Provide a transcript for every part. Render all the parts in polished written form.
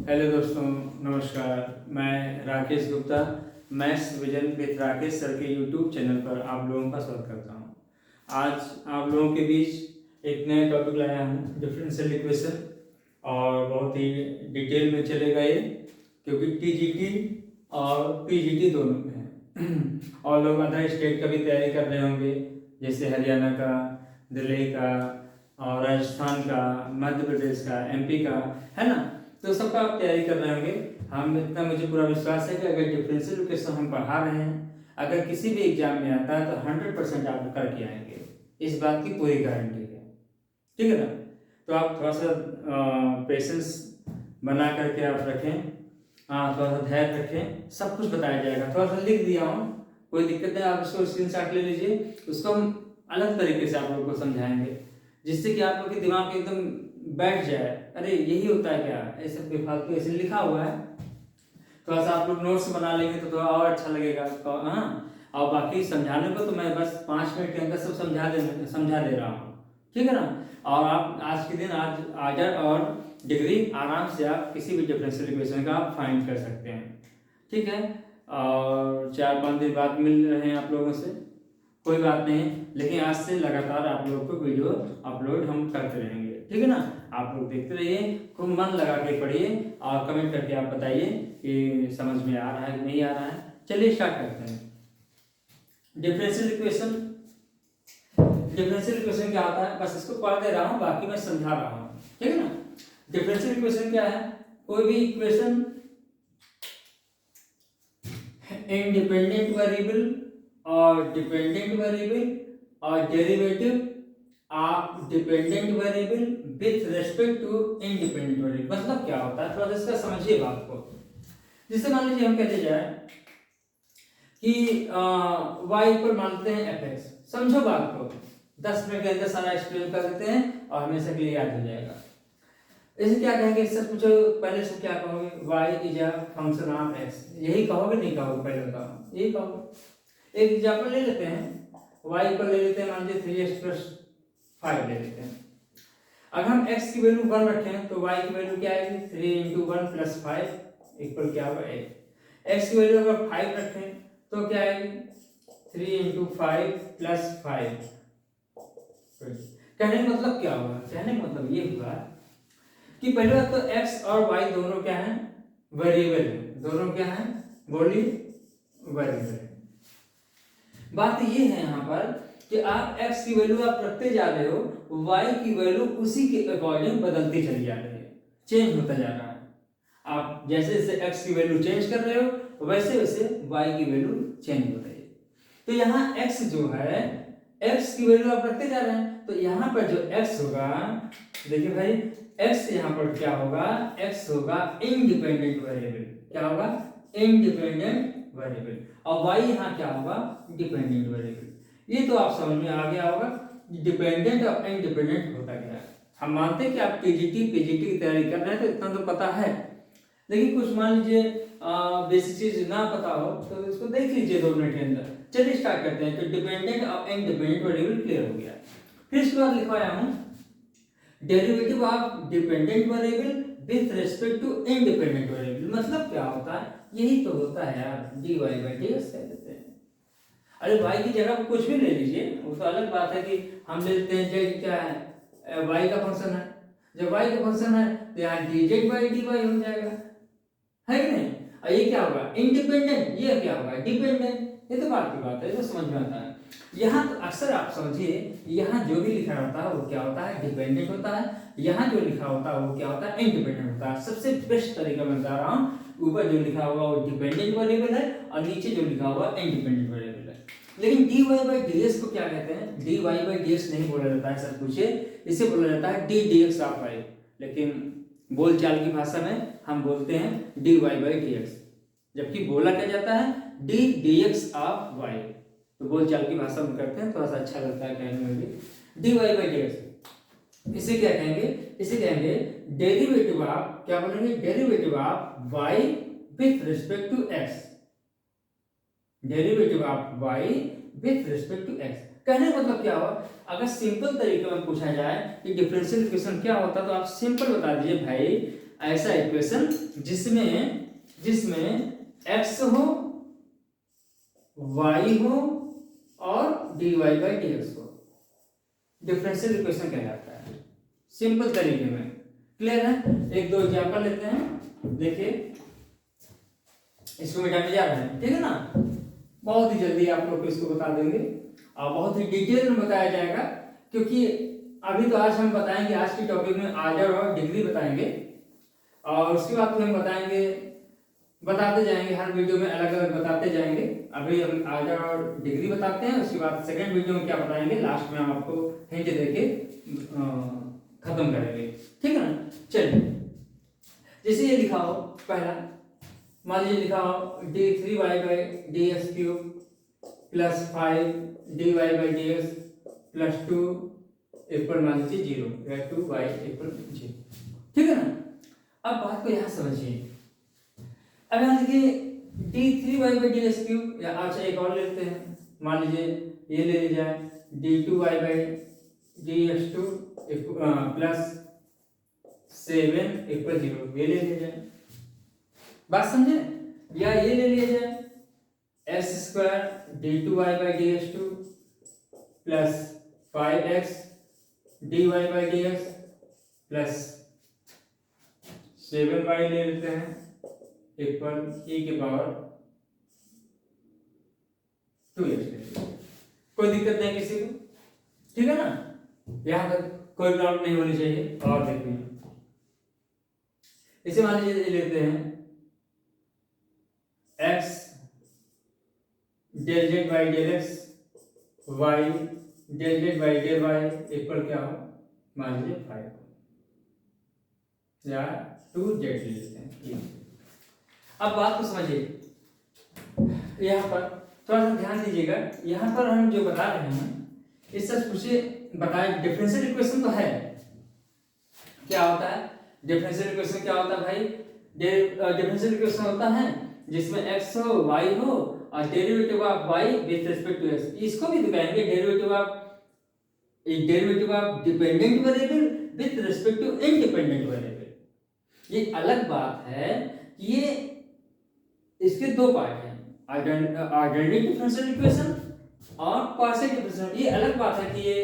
Hello दोस्तों, नमस्कार। मैं Rakesh Gupta maths vision with Rakesh sir के यूट्यूब चैनल पर आप लोगों का स्वागत करता हूं। आज आप लोगों के बीच एक नया टॉपिक लाया हूं, डिफरेंशियल इक्वेशन, और बहुत ही डिटेल में चलेगा ये, क्योंकि टीजीटी और पीजीटी दोनों में है। और लोग अदर स्टेट का भी तैयारी कर रहे होंगे, जैसे हरियाणा का, दिल्ली का, और राजस्थान का, मध्य प्रदेश का, एमपी का, है ना। तो सबका आप तैयारी कर रहे होंगे। हम इतना मुझे पूरा विश्वास है कि अगर डिफरेंशियल इक्वेशन हम पढ़ा रहे हैं, अगर किसी भी एग्जाम में आता है तो 100% आप करके आएंगे, इस बात की पूरी गारंटी है। ठीक है ना। तो आप थोड़ा सा पेशेंस बना करके आप रखें, थोड़ा सा धैर्य रखें, सब कुछ बताया जाएगा। थोड़ा सा लिख दिया हूँ, कोई दिक्कत नहीं, आप उसको स्क्रीनशॉट ले लीजिए, उसको हम अलग तरीके से आप लोग को समझाएंगे, जिससे कि आप लोग के दिमाग में एकदम बैठ जाए। अरे यही होता है क्या, ऐसे बेफालतू ऐसे लिखा हुआ है। थोड़ा सा आप लोग नोट्स बना लेंगे तो थोड़ा और अच्छा लगेगा। हाँ, और बाकी समझाने को तो मैं बस 5 मिनट के अंदर सब समझा दे रहा हूँ। ठीक है ना। और आप आज के दिन आ जाए और डिग्री आराम से आप किसी भी डिफरेंशियल इक्वेशन का आप फाइंड कर सकते हैं। ठीक है। और 4-5 दिन बाद मिल रहे हैं आप लोगों से, कोई बात नहीं, लेकिन आज से लगातार आप लोगों को वीडियो अपलोड हम करते रहेंगे। ठीक है ना। आप लोग देखते रहिए, खूब मन लगा के पढ़िए, और कमेंट करके आप बताइए कि समझ में आ रहा है कि नहीं आ रहा है। चलिए स्टार्ट करते हैं। डिफरेंशियल इक्वेशन क्या होता है, बस इसको पढ़ दे रहा हूँ, बाकी मैं समझा रहा हूँ। ठीक है ना। डिफरेंशियल इक्वेशन क्या है? कोई भी इक्वेशन इंडिपेंडेंट वेरिएबल और डिपेंडेंट वेरिएबल और डेरिवेटिव आप dependent variable with respect to independent variable. मतलब क्या होता है, थोड़ा इसका समझिए बात को। जिससे मान लीजिए हम कहते जाए कि y पर मानते हैं fx। समझो बात को, 10 मिनट के अंदर सारा एक्सप्लेन कर देते हैं और हमेशा के लिए याद हो जाएगा। इसे क्या कहेंगे, इससे पूछो पहले से क्या कहोगे, y is a function of x। यही कहोगे नहीं कहोगे, पहले बताओ, यही कहोगे। एक एग्जांपल ले लेते हैं, y को ले लेते हैं, मान लीजिए 3x + 5 ले लेते हैं। अगर हम x की वैल्यू 1 रखें तो y की वैल्यू क्या आएगी, 3 × 1 + 5 इक्वल क्या होगा 8। x की वैल्यू अगर 5 रखें तो क्या आएगी, 3 × 5 + 5। कहने का मतलब क्या हुआ, कहने का मतलब ये हुआ कि पहले बात तो x और y दोनों क्या हैं, वेरिएबल हैं। दोनों क्या हैं, बोलिए, वेरिएबल है। बात ये है यहाँ पर कि आप x की वैल्यू आप रखते जा रहे हो, y की वैल्यू उसी के अकॉर्डिंग बदलती चली जा रही है, चेंज होता जा रहा है। आप जैसे जैसे x की वैल्यू चेंज कर रहे हो, वैसे वैसे y की वैल्यू चेंज हो रही है। तो यहाँ x जो है, x की वैल्यू आप रखते जा रहे हैं, तो यहाँ पर जो x होगा, देखिए भाई, x यहाँ पर क्या होगा, x होगा इंडिपेंडेंट वेरिएबल। क्या होगा, इंडिपेंडेंट वेरिएबल। और y यहाँ क्या होगा, डिपेंडेंट वेरिएबल। ये तो आप समझ में आ गया होगा डिपेंडेंट और इंडिपेंडेंट होता क्या है। हम मानते हैं कि आप टीजीटी पीजीटी की तैयारी कर रहे हैं, तो इतना तो पता है, लेकिन कुछ मान लीजिए बेसिक चीज ना पता हो तो इसको देख लीजिए 2 मिनट के अंदर। चलिए स्टार्ट करते हैं। तो डिपेंडेंट और इंडिपेंडेंट वेरिएबल क्लियर हो गया। फिर इसके बाद लिखवाया हूं derivative of dependent variable with respect to independent variable. मतलब क्या होता है, यही तो होता है यार, dy/dx कह देते हैं। अरे y की जगह कुछ भी ले लीजिए, वो तो अलग बात है कि हम ले लेते हैं z क्या है, y का फंक्शन है। जब y का फंक्शन है तो यहाँ dz/dy हो जाएगा, है कि नहीं। और ये क्या होगा, इंडिपेंडेंट, ये क्या होगा, डिपेंडेंट। ये तो बात की बात है, ये तो समझ में आता है। यहाँ तो अक्सर आप समझिए, यहाँ जो भी लिखा होता है वो क्या होता है, डिपेंडेंट होता है। यहाँ जो लिखा होता है वो क्या होता है, इंडिपेंडेंट होता है। सबसे बेस्ट तरीका मैं बता रहा हूँ, ऊपर जो लिखा होगा वो डिपेंडेंट वेरिएबल है और नीचे जो लिखा होगा इंडिपेंडेंट वेरिएबल है। लेकिन dy/dx को क्या कहते हैं, dy/dx नहीं बोला जाता है सर पूछे, इसे बोला जाता है d/dx ऑफ y। लेकिन बोलचाल की भाषा में हम बोलते हैं dy/dx, जबकि बोला क्या जाता है d/dx ऑफ y। तो बोलचाल की भाषा में करते हैं, थोड़ा सा अच्छा लगता है कहने में भी। dy/dx इसे क्या कहेंगे, इसे कहेंगे डेरिवेटिव ऑफ, क्या बोलेंगे, derivative of y with respect to x। Derivative of y with respect to x। कहने का मतलब क्या हुआ, अगर सिंपल तरीके में पूछा जाए कि डिफरेंशियल इक्वेशन क्या होता है, तो आप सिंपल बता दीजिए भाई, ऐसा इक्वेशन जिसमें x हो, y हो और dy बाई dx हो, डिफरेंशियल इक्वेशन कहलाता है। सिंपल तरीके में क्लियर है। एक दो एग्जांपल लेते हैं, देखिए इसको मिटाने जा रहे हैं, ठीक है ना। बहुत ही जल्दी आप लोग को इसको बता देंगे और बहुत ही डिटेल में बताया जाएगा, क्योंकि अभी तो आज हम बताएंगे, आज की टॉपिक में आर्डर और डिग्री बताएंगे और उसके बाद फिर हम बताते जाएंगे, हर वीडियो में अलग अलग बताते जाएंगे। अभी हम आर्डर और डिग्री बताते हैं, उसके बाद सेकंड वीडियो में क्या बताएंगे, लास्ट में हम आपको हिंट देके खत्म करेंगे, ठीक है ना। चलिए, जैसे ये लिखा हो, पहला मान लीजिए लिखा हो d3y by dx cube plus 5dy by dx plus 2 equal मान लीजिए 0 या 2y इक्वल 0, ठीक है ना। अब बात को यहाँ समझिए। अब यहाँ देखिए d3y बाई dx क्यूब, या अच्छा एक और लेते हैं, मान लीजिए ये ले लिया जाए d2y by dx2 plus 7 equal 0, ये ले लिया जाए, बात समझे। या ये ले लिया जाए x square d2y by dx2 plus 5x dy by dx plus 7y ले लेते हैं इक्वल e के पावर 2x। कोई दिक्कत नहीं किसी को, ठीक है ना। यहाँ तक कोई प्रॉब्लम नहीं होनी चाहिए। और देखिए इसे मान लीजिए लेते हैं x del Z by del X, y del Z by del Y equal क्या हो, मान लीजिए 5 या 2z ले लेते हैं। अब बात को समझिए, यहाँ पर थोड़ा सा ध्यान दीजिएगा। यहाँ पर हम जो बता रहे हैं इससे पूछिए, बताएं डिफरेंशियल इक्वेशन तो है, क्या होता है डिफरेंशियल इक्वेशन, क्या होता है भाई। डिफरेंशियल इक्वेशन होता है जिसमें x हो, y हो और derivative of y with respect to x। इसको भी दिखाएंगे derivative of dependent variable with respect to independent variable. ये अलग बात है कि ये इसके दो पार्ट हैं, आइडेंटिटी डिफरेंशियल इक्वेशन और पार्शियल डिफरेंशियल। ये अलग बात है कि ये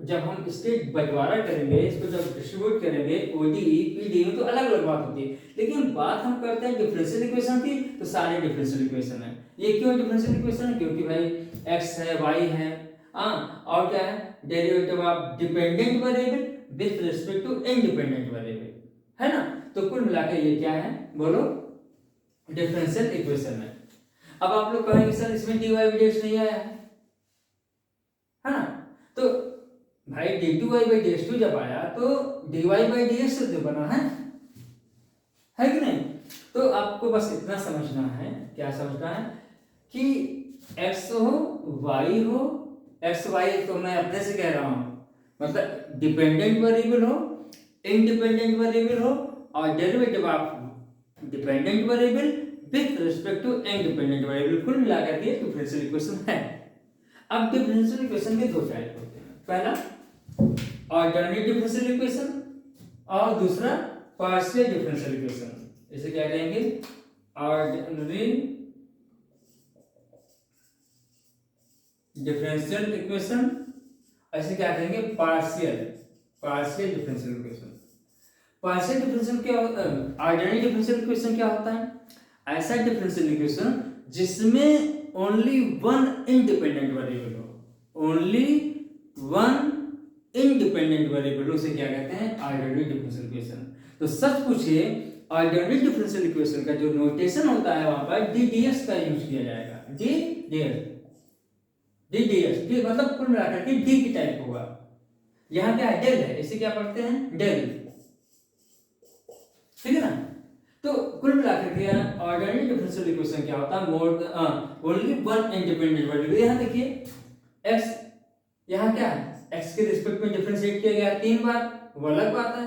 जब हम इसके बंटवारा करेंगे, इसको जब डिस्ट्रीब्यूट करेंगे ODE PDE तो अलग अलग बात होती है, लेकिन बात हम करते हैं डिफरेंशियल इक्वेशन की, तो सारे डिफरेंशियल इक्वेशन है। ये क्यों डिफरेंशियल इक्वेशन है, क्योंकि भाई x है, y है, और क्या है derivative of dependent variable with respect to independent variable, है ना। तो कुल मिलाकर ये क्या है, बोलो डिफरेंशियल इक्वेशन है। अब आप लोग कहेंगे सर इसमें dy बाई dx नहीं आया है ना। तो भाई d2y बाई dx2 जब आया तो dy बाई dx से तो बना है कि नहीं। तो आपको बस इतना समझना है, क्या समझना है कि x हो, y हो, x y तो मैं अपने से कह रहा हूं, मतलब डिपेंडेंट वेरिएबल हो, इंडिपेंडेंट वेरिएबल हो और derivative of dependent variable with respect to independent variable, कुल मिलाकर के डिफरेंशियल इक्वेशन है। अब डिफरेंशियल इक्वेशन के दो टाइप होते हैं, पहला ऑर्डिनरी डिफरेंशियल इक्वेशन और दूसरा पार्शियल डिफरेंशियल इक्वेशन। इसे क्या कहेंगे, ऑर्डिनरी डिफरेंशियल इक्वेशन, ऐसे क्या कहेंगे partial differential equation. Partial differential क्या होता है, ऑर्डिनरी डिफरेंशियल इक्वेशन क्या होता है, ऐसा डिफरेंशियल इक्वेशन जिसमें ओनली वन इंडिपेंडेंट वेरिएबल हो, ओनली वन इंडिपेंडेंट वेरिएबल, उसे क्या कहते हैं ऑर्डिनरी डिफरेंशियल इक्वेशन। तो सच पूछिए ऑर्डिनरी डिफरेंशियल इक्वेशन का जो नोटेशन होता है वहां पर ddx का यूज किया जाएगा, ddx मतलब कुल मिलाकर के d की टाइप होगा। यहाँ क्या है, डेल है, इसे क्या पढ़ते हैं डेल, ठीक है ना। तो कुल मिलाकर के ऑर्डिनरी डिफरेंशियल इक्वेशन क्या होता है, ओनली वन इंडिपेंडेंट वेरिएबल। यहाँ देखिए x, यहाँ क्या है x के रिस्पेक्ट में डिफरेंशिएट किया गया 3 बार, वो अलग बात है,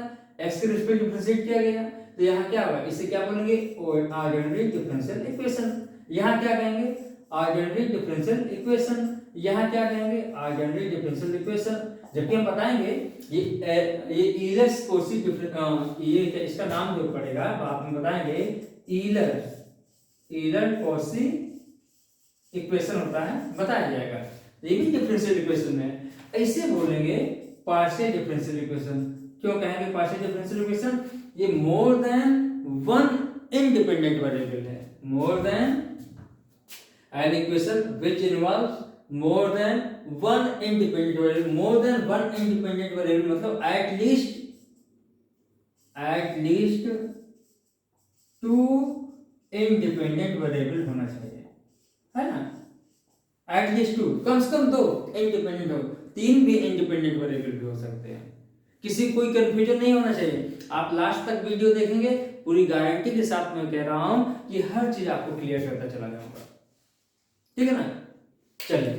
x के रिस्पेक्ट डिफरेंशिएट किया गया, तो यहाँ क्या होगा, इसे क्या बोलेंगे ऑर्डिनरी डिफरेंशियल इक्वेशन। यहाँ क्या कहेंगे ऑर्डिनरी डिफरेंशियल इक्वेशन, यहाँ क्या कहेंगे ऑर्डिनरी डिफरेंशियल इक्वेशन। जबकि हम बताएंगे ये ईलर्स कोशी ये इसका नाम जो पड़ेगा आप में बताएंगे ईलर कोशी इक्वेशन होता है, बताया जाएगा। ये भी डिफरेंशियल इक्वेशन में ऐसे बोलेंगे पार्शियल डिफरेंशियल इक्वेशन। क्यों कहेंगे पार्शियल डिफरेंशियल इक्वेशन? ये more than one independent variable है, more than an equation which involves more than one independent variable, more than one independent variable मतलब at least two independent variable होना चाहिए, है ना? at least two, कम से कम 2 independent हो, 3 भी इंडिपेंडेंट वेरिएबल भी हो सकते हैं। किसी कोई कंफ्यूजन नहीं होना चाहिए। आप लास्ट तक वीडियो देखेंगे, पूरी गारंटी के साथ मैं कह रहा हूं कि हर चीज आपको क्लियर करता चला जाऊंगा, ठीक है ना? चलिए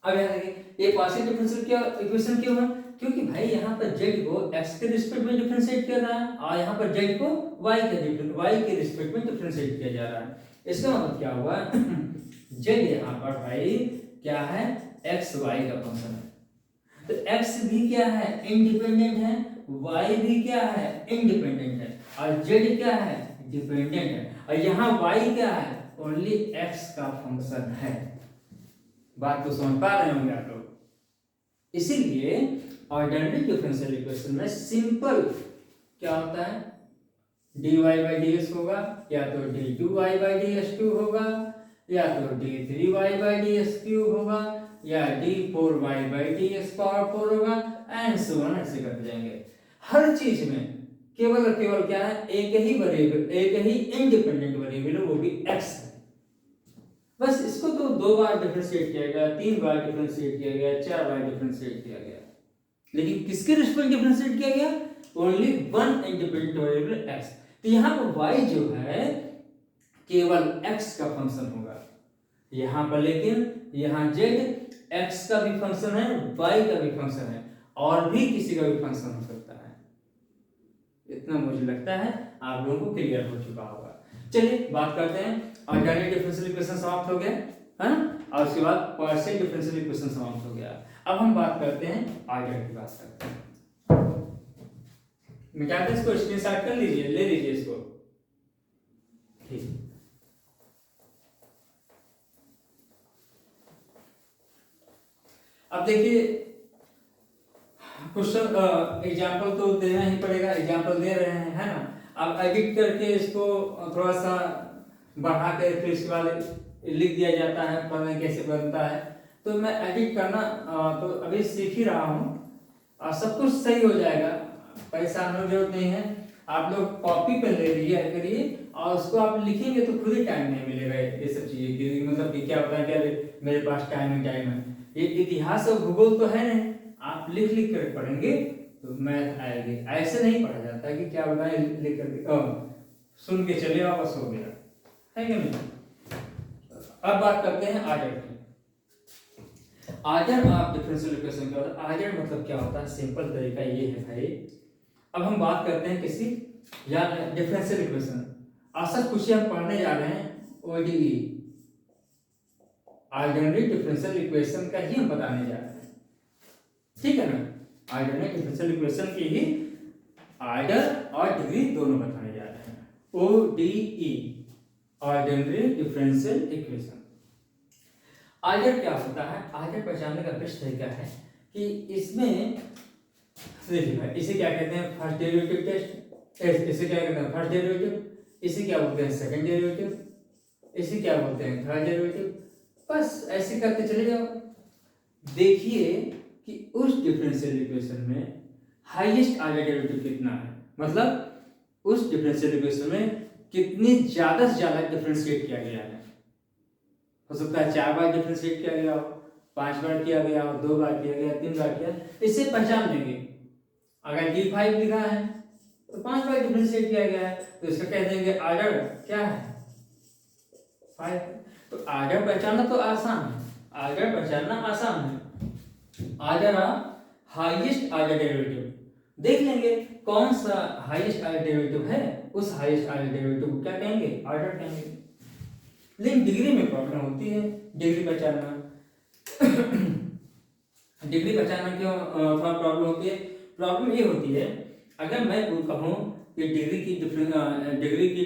अब यहाँ देखिए ये पार्शियल डिफरेंशियल क्या इक्वेशन क्यों है? क्योंकि भाई यहाँ पर z को x के रिस्पेक्ट में डिफरेंशिएट कर रहा है और यहाँ पर z को y के रिस्पेक्ट में डिफरेंशिएट किया जा रहा है। इसका मतलब क्या हुआ z यहाँ पर भाई क्या है, x y का फंक्शन है, तो x भी क्या है, इंडिपेंडेंट है, y भी क्या है, इंडिपेंडेंट है, और z क्या है, डिपेंडेंट है, और यहाँ y क्या है, ओनली x का फंक्शन है। बात तो समझ पा रहे होंगे आप लोग। इसीलिए ऑर्डिनरी डिफरेंशियल इक्वेशन में सिंपल क्या होता है, dy by dx होगा, या तो d2y by ds2 होगा, या तो d3y by ds3 होगा, या d4y by ds पावर 4 होगा, एंड सो ऑन, ऐसे करते जाएंगे। हर चीज में केवल और केवल क्या है, एक ही वेरिएबल, एक ही इंडिपेंडेंट वेरिएबल है, वो भी x है। बस इसको तो 2 बार डिफरेंशिएट किया गया, 3 बार डिफरेंशिएट किया गया, 4 बार डिफरेंशिएट किया गया, लेकिन किसके रिस्पेक्ट डिफरेंशिएट किया गया, only one independent variable x। तो यहाँ पर y जो है केवल x का फंक्शन होगा यहाँ पर, लेकिन यहाँ z x का भी फंक्शन है, y का भी फंक्शन है, और भी किसी का भी फंक्शन हो सकता है। इतना मुझे लगता है आप लोगों को क्लियर हो चुका होगा। चलिए बात करते हैं, ऑर्डिनरी डिफरेंशियल इक्वेशन समाप्त हो गया है ना, और उसके बाद पार्शियल डिफरेंशियल इक्वेशन समाप्त हो गया। अब हम बात करते हैं आर्डर की, बात करते हैं। मिटाते इसको, स्क्रीनशॉट कर लीजिए, ले लीजिए इसको, ठीक। अब देखिए क्वेश्चन एग्जाम्पल तो देना ही पड़ेगा, एग्जाम्पल दे रहे हैं, है ना। अब एडिट करके इसको थोड़ा सा बढ़ा के फिर इसके बाद लिख दिया जाता है, पता नहीं कैसे बनता है। तो मैं एडिट करना तो अभी सीख ही रहा हूँ, और सब कुछ सही हो जाएगा, परेशान होने की जरूरत नहीं है। आप लोग कॉपी पे ले लीजिए करिए, और उसको आप लिखेंगे तो खुद ही टाइम नहीं मिलेगा ये सब चीजें की, मतलब कि क्या होता है, क्या मेरे पास टाइम है। ये इतिहास और भूगोल तो है नहीं, आप लिख लिख कर पढ़ेंगे तो मैथ आएगी। ऐसे नहीं पढ़ा जाता कि क्या बताएं लिख कर सुन के चले वापस हो गया, है कि नहीं। अब बात करते हैं आर्डर की। आर्डर ऑफ डिफरेंशियल इक्वेशन क्या होता है, आर्डर मतलब क्या होता है, सिंपल तरीका ये है भाई। अब हम बात करते हैं किसी या डिफरेंशियल इक्वेशन, आशा कुछ हम पढ़ने जा रहे हैं ओडीई, ऑर्डिनरी डिफरेंशियल इक्वेशन का ही हम बताने जा रहे हैं, ठीक है ना। ऑर्डिनरी डिफरेंशियल इक्वेशन की ही ऑर्डर और डिग्री दोनों बताने जा रहे हैं। ODE ordinary differential equation. Order क्या होता है, ऑर्डर पहचानने का बेस्ट तरीका है कि इसमें देखिए भाई, इसे क्या कहते हैं, फर्स्ट डेरिवेटिव टेस्ट, इसे क्या कहते हैं फर्स्ट डेरिवेटिव, इसे क्या बोलते हैं सेकंड डेरिवेटिव, इसे क्या बोलते हैं थर्ड डेरिवेटिव। बस ऐसे करते चले जाओ। देखिए कि उस डिफरेंशियल इक्वेशन में हाईएस्ट ऑर्डर डेरिवेटिव कितना है, मतलब उस डिफरेंशियल इक्वेशन में कितनी ज्यादा से ज्यादा डिफरेंशिएट किया गया है। हो सकता है 4 बार डिफरेंशिएट किया गया हो, 5 बार किया गया हो, 2 बार किया गया, 3 बार किया, इससे पहचान लेंगे। अगर D5 लिखा है तो 5 बार डिफरेंशिएट किया गया है, तो इसका कह देंगे ऑर्डर क्या है 5। तो ऑर्डर पहचानना तो आसान है, ऑर्डर पहचानना आसान है। Order of highest order derivative देख लेंगे कौन सा हाईएस्ट ऑर्डर डेरिवेटिव है, उस हाईएस्ट ऑर्डर डेरिवेटिव को क्या कहेंगे, ऑर्डर कहेंगे। लेकिन डिग्री में प्रॉब्लम होती है डिग्री पहचानना। डिग्री पहचानना क्यों थोड़ा प्रॉब्लम होती है? प्रॉब्लम ये होती है, अगर मैं कहूँ कि डिग्री की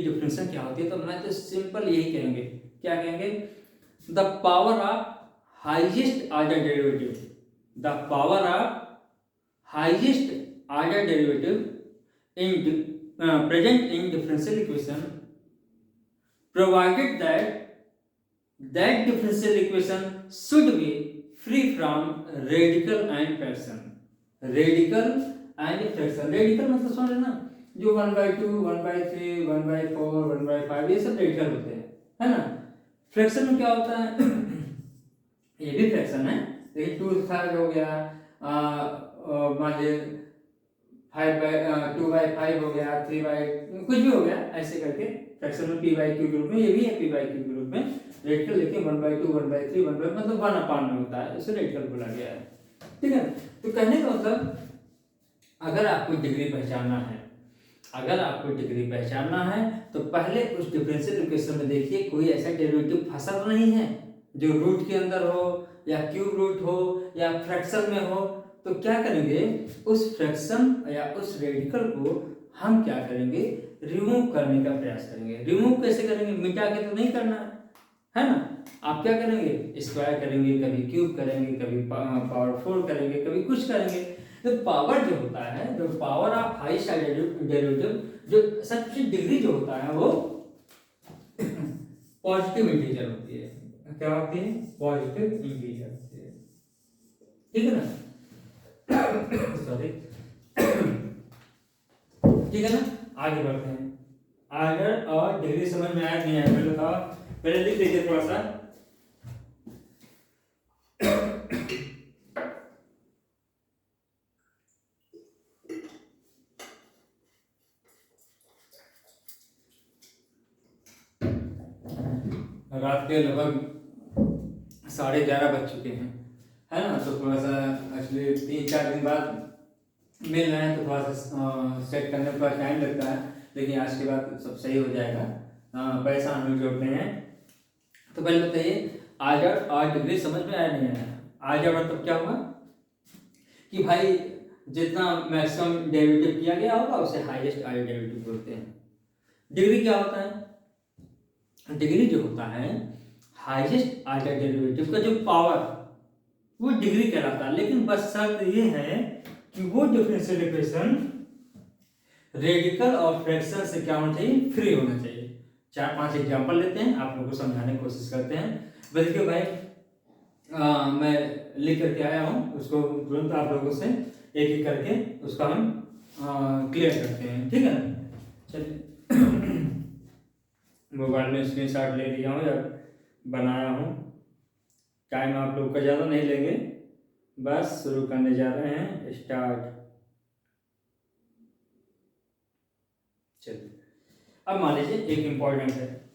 डिफिनेशन क्या होती है, तो मैं तो सिंपल यही कहेंगे, क्या कहेंगे? The power of highest order derivative, the power of highest order derivative in present in differential equation, provided that differential equation should be free from radical and fraction. Radical and fraction, radical मतलब समझ रहे ना, जो 1/2, 1/3, 1/4, 1/5 ये सब radical होते हैं, है ना? फ्रैक्शन में क्या होता है? ये भी फ्रैक्शन है, लेकिन 2/3 हो गया, मान लीजिए 2/5 हो गया, 3 कुछ भी हो गया, ऐसे करके फ्रैक्शन में p/q के रूप में, ये भी है p/q के रूप में रेडिकल, लेकिन 1/2, 1/3, 1/, मतलब 1/, में होता है, इसे रेडिकल बोला गया है। ठीक है, तो कहने का मतलब, अगर आपको डिग्री पहचानना है, अगर आपको डिग्री पहचानना है तो पहले उस डिफरेंशियल इक्वेशन में देखिए कोई ऐसा डेरिवेटिव फंसा नहीं है जो रूट के अंदर हो, या क्यूब रूट हो, या फ्रैक्शन में हो। तो क्या करेंगे, उस फ्रैक्शन या उस रेडिकल को हम क्या करेंगे, रिमूव करने का प्रयास करेंगे। रिमूव कैसे करेंगे? मिटा के तो नहीं करना है ना। आप क्या करेंगे, स्क्वायर करेंगे, कभी क्यूब करेंगे, कभी पावर 4 करेंगे, कभी कुछ करेंगे। तो पावर जो होता है, जो पावर ऑफ हाईएस्ट डेरिवेटिव, जो सबसे डिग्री जो होता है वो पॉजिटिव इंटीजर होती है। क्या होती है? पॉजिटिव इंटीजर होती है। ठीक है ना? सॉरी, ठीक है ना? आगे बढ़ते हैं। अगर और डिग्री समझ में आया नहीं आया पहले बताओ, पहले लिख दीजिए थोड़ा सा। रात के लगभग 11:30 बज चुके हैं, है ना? तो थोड़ा सा एक्चुअली 3-4 दिन बाद मिल रहे हैं, तो थोड़ा सा सेट करने में थोड़ा टाइम लगता है, लेकिन आज के बाद सब सही हो जाएगा। परेशान होने की जरूरत नहीं है। तो पहले बताइए, आर्डर और डिग्री समझ में आया नहीं आया? आर्डर मतलब क्या हुआ कि भाई जितना मैक्सिमम डेरिवेटिव किया गया होगा उसे हाईएस्ट ऑर्डर डेरिवेटिव बोलते हैं। डिग्री क्या होता है? डिग्री जो होता है, हाईएस्ट ऑर्डर डेरिवेटिव का जो पावर, वो डिग्री कहलाता है। लेकिन बस शर्त ये है कि वो डिफरेंशियल इक्वेशन रेडिकल और फ्रैक्शन से क्या होना चाहिए, फ्री होना चाहिए। 4-5 एग्जांपल लेते हैं, आप लोगों को समझाने की कोशिश करते हैं। बल्कि भाई मैं लिख करके आया हूँ, उसको तुरंत आप लोगों से एक एक करके उसका हम क्लियर करते हैं। ठीक है ना? चलिए, मोबाइल में स्क्रीनशॉट ले लिया हूँ या बनाया हूँ। टाइम आप लोग का ज़्यादा नहीं लेंगे, बस शुरू करने जा रहे हैं। स्टार्ट। चलिए, अब मान लीजिए एक इम्पॉर्टेंट है,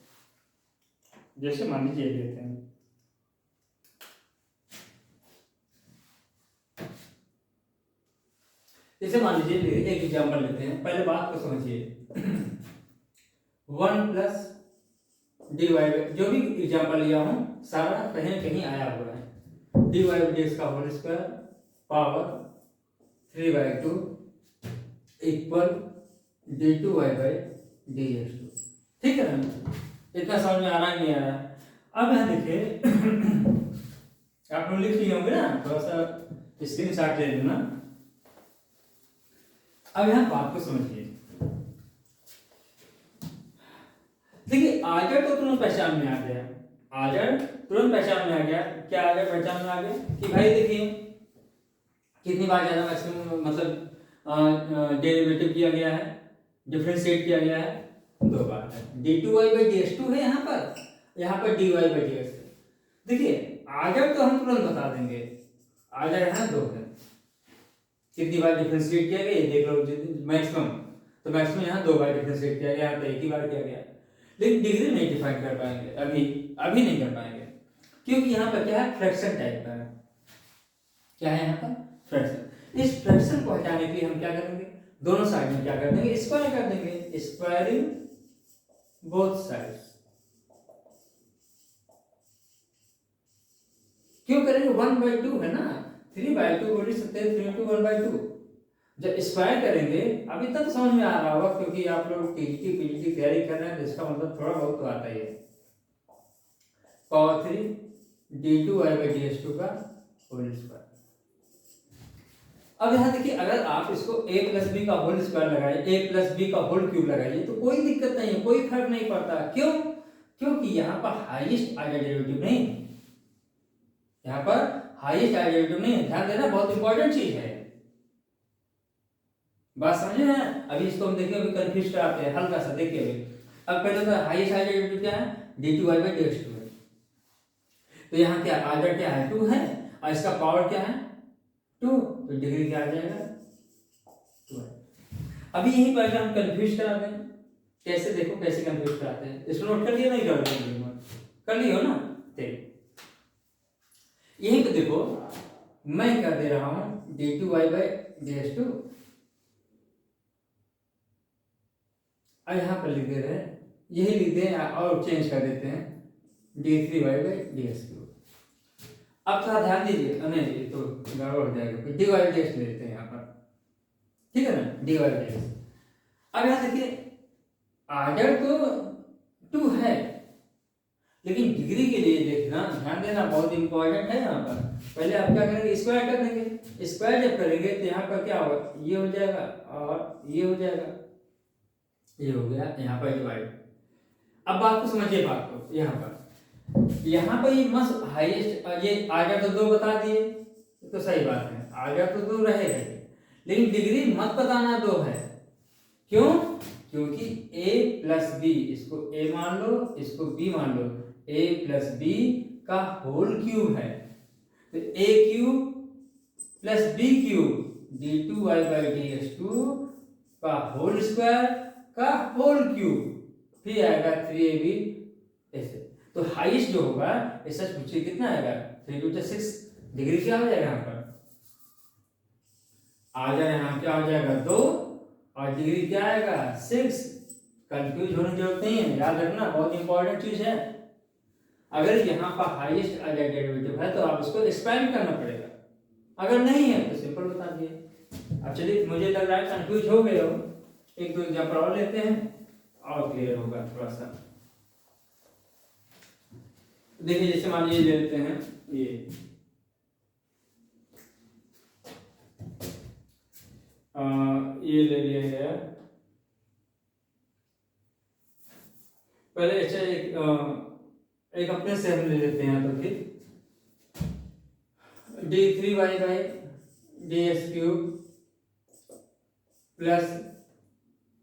जैसे मान लीजिए लेते हैं, जैसे मान लीजिए एक एग्जांपल लेते हैं। पहले बात को समझिए। 1 प्लस dy, जो भी एग्जांपल लिया हूँ सारा कहीं न कहीं आया हुआ है। dy/dx का whole square power 3/2 equal d2y/dx2। ठीक है ना? इतना समझ में आ रहा है नहीं आ रहा? अब यहाँ देखिए, आप लोग लिख लिए होंगे ना, थोड़ा सा स्क्रीनशॉट ले लेना। अब यहाँ बात को समझिए। देखिए, आर्डर तो तुरंत पहचान में आ गया, आर्डर तुरंत पहचान में आ गया। क्या आर्डर पहचान में आ गया कि भाई देखिए कितनी बार ज्यादा मैक्सिमम मतलब डेरिवेटिव किया गया है, डिफरेंशिएट किया गया है, 2 बार है। d2y/dx2 है यहाँ पर dy/dx है। देखिए, आर्डर तो हम तुरंत बता देंगे, आर्डर यहाँ 2 है। कितनी बार डिफरेंशिएट किया गया ये देख लो, मैक्सिमम, तो मैक्सिमम यहाँ 2 बार डिफरेंशिएट किया गया, यहाँ तो 1 ही बार किया गया। लेकिन डिग्री नहीं डिफाइन कर पाएंगे, अभी नहीं कर पाएंगे, क्योंकि यहाँ पर क्या है, फ्रैक्शन टाइप का है। क्या है यहाँ पर? फ्रैक्शन। इस फ्रैक्शन को हटाने के लिए हम क्या करेंगे, दोनों साइड में क्या कर देंगे, स्क्वायर कर देंगे, स्क्वायरिंग बोथ साइड्स। क्यों करेंगे? 1/2 है ना, 3/2 बोल सकते हैं, 3 into 1/2। जब स्क्वायर करेंगे, अभी तक समझ में आ रहा होगा क्योंकि आप लोग टीजीटी पीजीटी की तैयारी कर रहे हैं, तो इसका मतलब थोड़ा बहुत तो आता ही है। पावर 3 d2y/ds2 का होल स्क्वायर। अब यहाँ देखिए, अगर आप इसको a प्लस बी का होल स्क्वायर लगाइए, a प्लस बी का होल क्यूब लगाइए, तो कोई दिक्कत नहीं है, कोई फर्क नहीं पड़ता। क्यों? क्योंकि यहाँ पर हाईएस्ट आर्डर डेरिवेटिव नहीं, यहाँ पर हाईएस्ट आर्डर डेरिवेटिव नहीं है। ध्यान देना, बहुत इंपॉर्टेंट चीज है, बात समझे ना। अभी इसको हम देखिए, अभी कंफ्यूज कराते हैं हल्का सा, देखिए अभी। अब पहले तो हाईएस्ट आर्डर डेरिवेटिव क्या है, d2y/ds2 है। तो यहाँ क्या आर्डर क्या है, 2 है, और इसका पावर क्या है 2, तो डिग्री क्या आ जाएगा 2 है। अभी यही पहले हम कंफ्यूज कराते हैं, कैसे देखो कैसे कंफ्यूज कराते हैं। इसको नोट कर लिया, नहीं कर लियो ना। देखो यही तो देखो, मैं कर दे रहा हूं d2y/ds2, और यहां पर लिख दे रहे हैं, यही लिख दे और चेंज कर देते हैं d3y/ds3। अब थोड़ा ध्यान दीजिए, नहीं ये तो गड़बड़ हो जाएगा, dy/ds लेते हैं यहाँ पर, ठीक है ना, dy/ds। अब यहाँ देखिए, आर्डर तो 2 है, लेकिन डिग्री के लिए देखना, ध्यान देना, बहुत इंपॉर्टेंट है। यहाँ पर पहले आप क्या करेंगे, स्क्वायर कर देंगे। स्क्वायर जब करेंगे तो यहाँ पर क्या होगा, ये हो जाएगा और ये हो जाएगा, ये हो गया यहाँ पर डिवाइड। अब बात को समझिए, बात को यहाँ पर ये मस्त हाईएस्ट, ये आर्डर तो 2 बता दिए, तो सही बात है, आर्डर तो 2 रहेगा, लेकिन डिग्री मत बताना 2 है। क्यों? क्योंकि a प्लस बी, इसको a मान लो, इसको b मान लो, a प्लस बी का होल क्यूब है, तो a cube plus b cube d2y/ds2 का होल स्क्वायर का होल क्यूब, फिर आएगा 3ab ऐसे। तो हाईएस्ट जो होगा ये सच पूछिए कितना आएगा, 3 × 6 डिग्री क्या हो जाएगा, यहाँ पर आ जाए, यहाँ क्या हो जाएगा 2, और डिग्री क्या आएगा 6। कंफ्यूज होने की जरूरत नहीं है, याद रखना, बहुत इंपॉर्टेंट चीज है। अगर यहाँ पर हाईएस्ट आर्डर डेरिवेटिव है तो आप इसको एक्सपेंड करना पड़ेगा, अगर नहीं है तो सिंपल बता दिए। अब चलिए, मुझे लग रहा है कंफ्यूज हो गए हो, एक दो एग्जाम्पल और लेते हैं और क्लियर होगा थोड़ा सा। देखिए, जैसे मान लीजिए लेते हैं ये ले लिया गया। पहले अच्छा एक अपने से हम ले लेते हैं, तो फिर d3y/ds³ प्लस,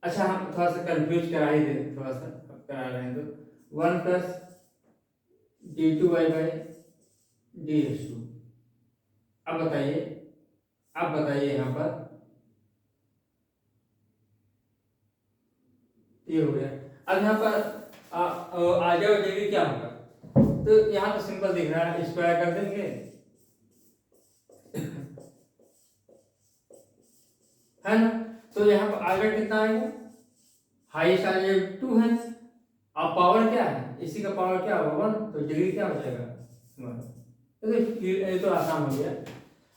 अच्छा हम थोड़ा सा कंफ्यूज करा ही दे, थोड़ा सा करा रहे हैं, तो 1 प्लस d2y/ds2। अब बताइए यहाँ पर ये हो गया। अब यहाँ पर आर्डर और डिग्री क्या होगा, तो यहाँ तो सिंपल दिख रहा है, स्क्वायर कर देंगे है ना। तो यहाँ पर आर्डर कितना आएगा, हाईएस्ट आर्डर 2 है, अब पावर क्या है, इसी का पावर क्या होगा 1, तो डिग्री क्या हो जाएगा 1। तो ये तो आसान हो गया।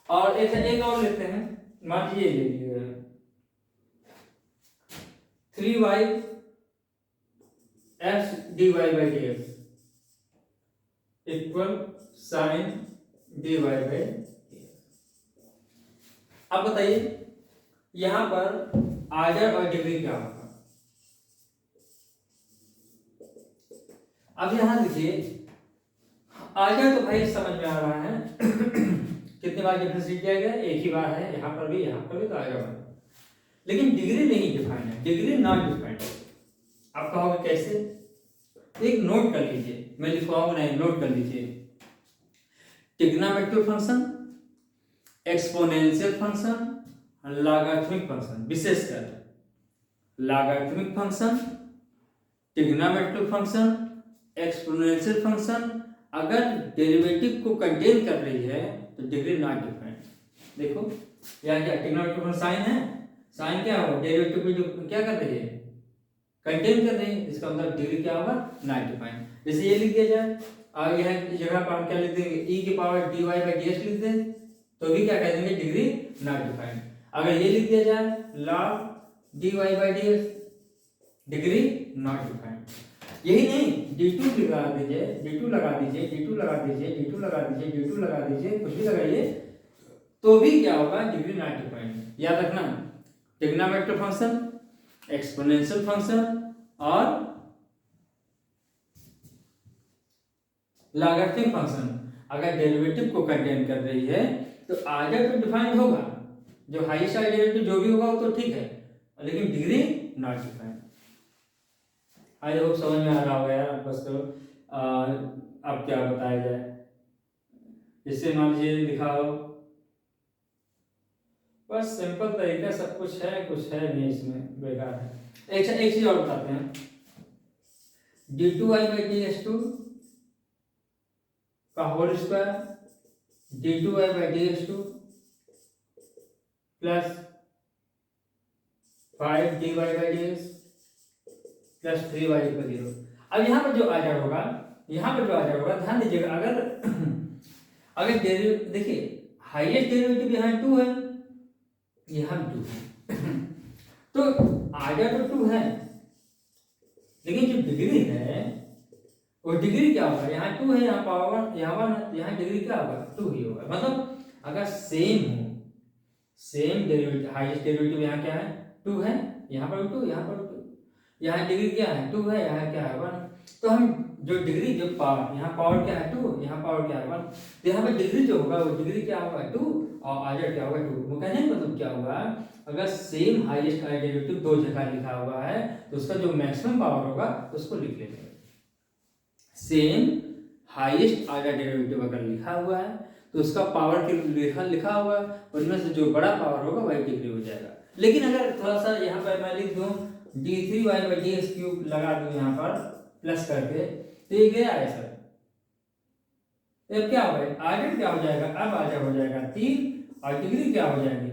और एक और लेते हैं, मान लीजिए ले लीजिए 3y x dy/dx equal sin dy/dx। अब बताइए यहां पर आर्डर और डिग्री क्या होगा। अब यहां देखिए, आर्डर तो भाई समझ में आ रहा है कितने बार डिफरेंशिएट किया गया, एक ही बार है, यहां पर भी तो आर्डर है, लेकिन डिग्री नहीं डिफाइंड है, डिग्री नॉट डिफाइंड है। आप कहोगे कैसे, एक नोट कर लीजिए, मैं लिखवाऊंगा नहीं, नोट कर लीजिए। Trigonometric function, exponential function, logarithmic function, विशेषकर logarithmic function, trigonometric function, exponential function अगर डेरिवेटिव को कंटेन कर रही है तो डिग्री नॉट डिफाइंड। देखो यहाँ क्या ट्रिग्नोमेट्रिक फंक्शन साइन है, साइन क्या होगा, डेरिवेटिव को जो क्या कर रही है, कंटेन कर रही है, इसका मतलब डिग्री क्या होगा नॉट डिफाइंड। जैसे ये लिख दिया जाए, और यह जगह पर हम क्या लिख देंगे, e की पावर dy/dx लिख दें, तो भी क्या कह देंगे, डिग्री नॉट डिफाइंड। अगर ये लिख दिया जाए log dy by dx, degree not defined. यही नहीं, d2 लगा दीजिए, d2 लगा दीजिए, d2 लगा दीजिए, d2 लगा दीजिए, d2 लगा दीजिए, कुछ भी लगाइए तो भी क्या होगा, डिग्री नॉट डिफाइंड। याद रखना, ट्रिग्नोमेट्रिक फंक्शन, एक्सपोनेंशियल फंक्शन और लॉगरिथमिक फंक्शन अगर डेरिवेटिव को कंटेन कर रही है तो आगे तो डिफाइंड होगा, जो हाईएस्ट डेरिवेटिव जो भी होगा वो तो ठीक है, लेकिन degree not defined. I hope समझ में आ रहा होगा यार। बस तो अब क्या बताया जाए, जैसे मान लीजिए लिखा हो, बस सिंपल तरीका सब कुछ है, कुछ है नहीं इसमें, बेकार है। एक चीज और बताते हैं, d2y by dx2 का whole square d2y by dx2 plus 5dy by dx plus 3y equal 0। अब यहाँ पर जो आ जा होगा, यहाँ पर जो आ जा होगा, ध्यान दीजिएगा, अगर देखिए हाईएस्ट डेरिवेटिव यहाँ 2 है, यहाँ 2 है तो आगे तो 2 है, लेकिन जो डिग्री है वो डिग्री क्या होगा, यहाँ 2 है, यहाँ पावर यहाँ 1 है, यहाँ डिग्री क्या होगा, 2 ही होगा। मतलब अगर सेम हो, सेम डेरिवेटिव, हाईएस्ट डेरिवेटिव यहाँ क्या है, 2 है, यहाँ पर 2, यहाँ पर 2, यहाँ डिग्री क्या है, 2 है, यहाँ क्या है 1। तो हम जो डिग्री, जो पावर, यहाँ पावर क्या है 2, यहाँ पावर क्या है 1, तो यहाँ पर डिग्री जो होगा वो डिग्री क्या होगा 2 और आगे क्या होगा 2। वो कहने का मतलब क्या होगा, अगर सेम हाईएस्ट डेरिवेटिव दो जगह लिखा हुआ है तो उसका जो मैक्सिमम पावर होगा उसको लिख लेंगे। सेम हाईएस्ट आर्डर डेरिवेटिव अगर लिखा हुआ है तो उसका पावर के लिखा हुआ है, उनमें से जो बड़ा पावर होगा वही डिग्री हो जाएगा। लेकिन अगर थोड़ा सा यहाँ पर मैं लिख दूँ d3y by dx क्यूब लगा दूँ यहाँ पर प्लस करके, तो ये गया है सर, अब क्या होगा, आर्डर क्या हो जाएगा, अब आर्डर हो जाएगा 3 और डिग्री क्या हो जाएगी,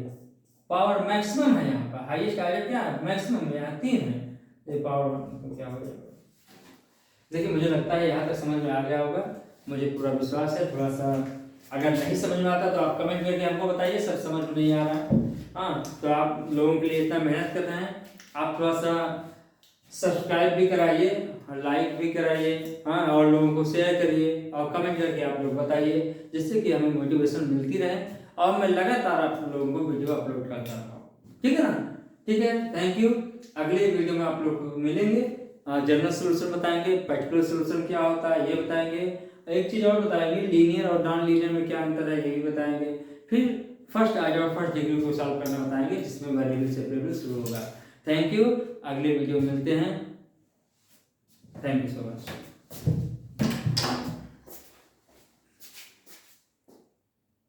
पावर मैक्सिमम है यहाँ पर, हाईएस्ट आर्डर क्या है, मैक्सिमम, यहाँ 3 है, तो पावर क्या हो जाएगा। देखिए मुझे लगता है यहाँ तक समझ में आ गया होगा, मुझे पूरा विश्वास है। थोड़ा सा अगर नहीं समझ में आता तो आप कमेंट करके हमको बताइए सर समझ में नहीं आ रहा है। हाँ, तो आप लोगों के लिए इतना मेहनत कर रहे हैं, आप थोड़ा सा सब्सक्राइब भी कराइए, लाइक भी कराइए, हाँ, और लोगों को शेयर करिए और कमेंट करके आप लोग बताइए, जिससे कि हमें मोटिवेशन मिलती रहे और मैं लगातार आप लोगों को वीडियो अपलोड करता रहूँ। ठीक है ना, ठीक है, थैंक यू। अगले वीडियो में आप लोग को मिलेंगे, जनरल सोल्यूशन बताएंगे, पर्टिकुलर सोल्यूशन क्या होता है ये बताएंगे, एक चीज और बताएंगे, लीनियर और नॉन लीनियर में क्या अंतर है ये भी बताएंगे, फिर फर्स्ट आर्डर और फर्स्ट डिग्री को सॉल्व करना बताएंगे, जिसमें वेरिएबल सेपरेबल शुरू होगा। थैंक यू, अगले वीडियो में मिलते हैं। Thank you so much.